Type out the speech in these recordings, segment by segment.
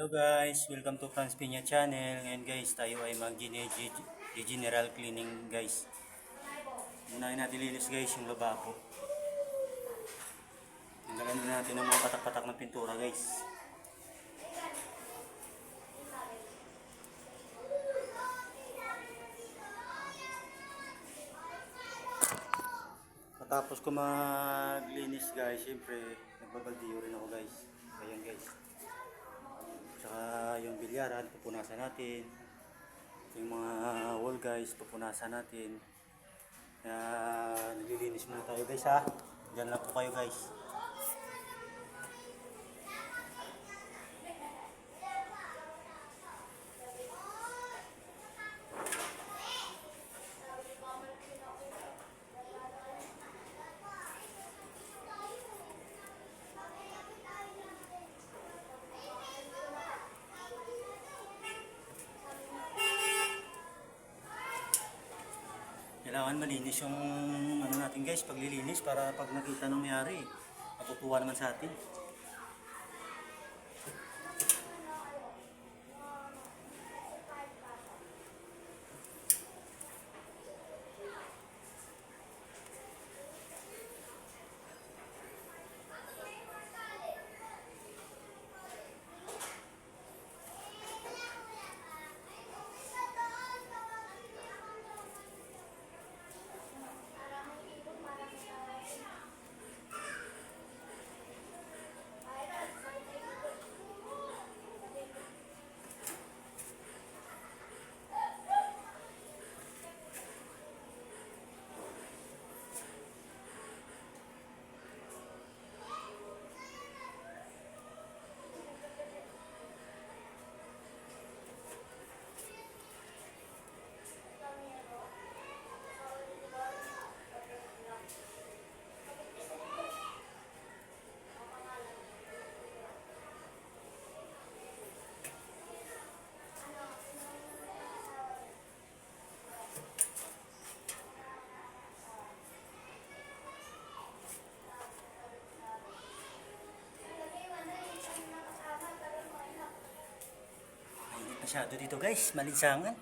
Hello guys, welcome to Franz Pina channel. Ngayon guys, tayo ay general cleaning guys. Unahin natin linis guys yung lababo. Tanggalan na natin ng mga patak-patak ng pintura guys. Matapos ko maglinis guys, syempre nagbabaldiyo rin ako guys. Ayan guys. Tsaka yung bilyaran, pupunasan natin. Yung mga wall guys, pupunasan natin. Kaya naglilinis muna tayo guys ha. Diyan lang po kayo guys. Kailangan malinis yung ano natin guys, paglilinis para pag nakita ng mayari, matutuwa naman sa atin. Masyado dito guys, malinsangan.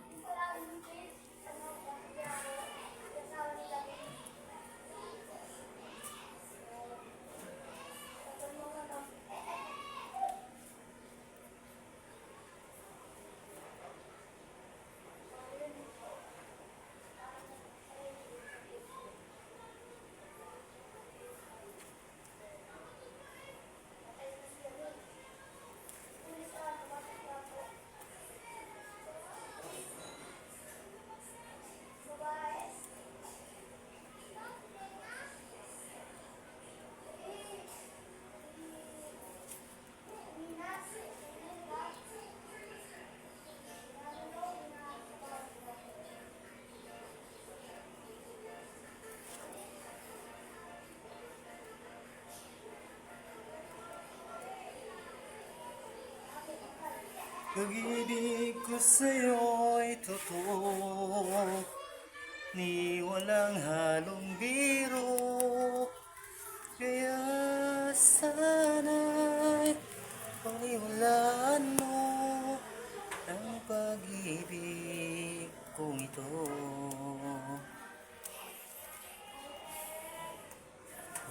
Pag-ibig ko sa'yo'y totoo, ni walang halong biro. Kaya sana'y paniwalaan mo ang pag-ibig kong ito.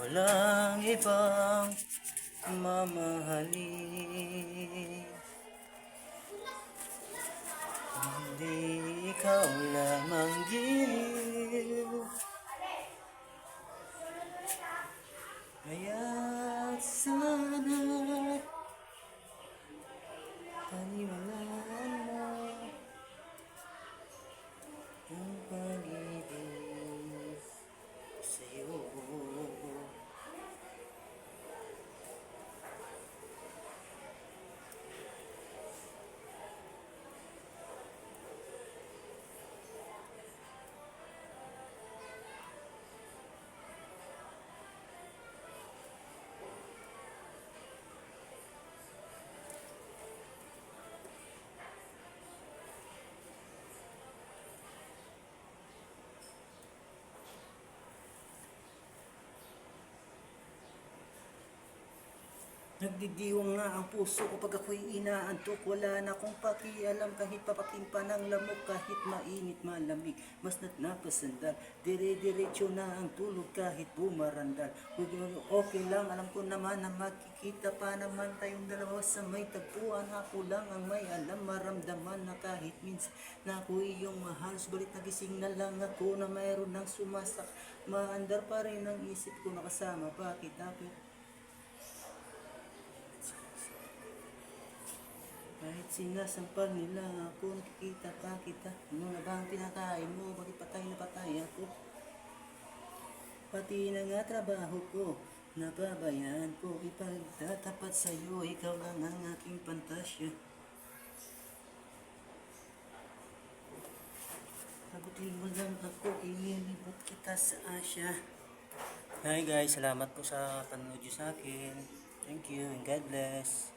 Walang ibang mamahalin, hindi ikaw lamang giliw. Kaya sana paniwalaan mo ang pag-ibig sa'yo. Nagdidiwang nga ang puso ko pag ako'y inaantok. Wala na akong pakialam kahit papakimpa ng lamok. Kahit mainit malamig, mas napasandan. Dire-diretso na ang tulog kahit bumarandal. Okay lang, alam ko naman na makikita pa naman tayong dalawa sa may tagpuan. Ako lang ang may alam, maramdaman na kahit minsan na ako iyong mahal. Subalit nagising na lang ako na mayroon ng sumasak. Maandar pa rin ang isip ko nakasama pa kita. Kahit sinasampal nila ako, nakikita pa kita. Ano na ba ang pinakain mo? Bakit patay na patay ako? Pati na nga trabaho ko, napabayaan ko. Ipagtatapat sa'yo, ikaw lang ang aking pantasya. Sagutin mo lang ako, ililibot kita sa Asya. Hi guys, salamat po sa panonood niyo sa akin. Thank you and God bless.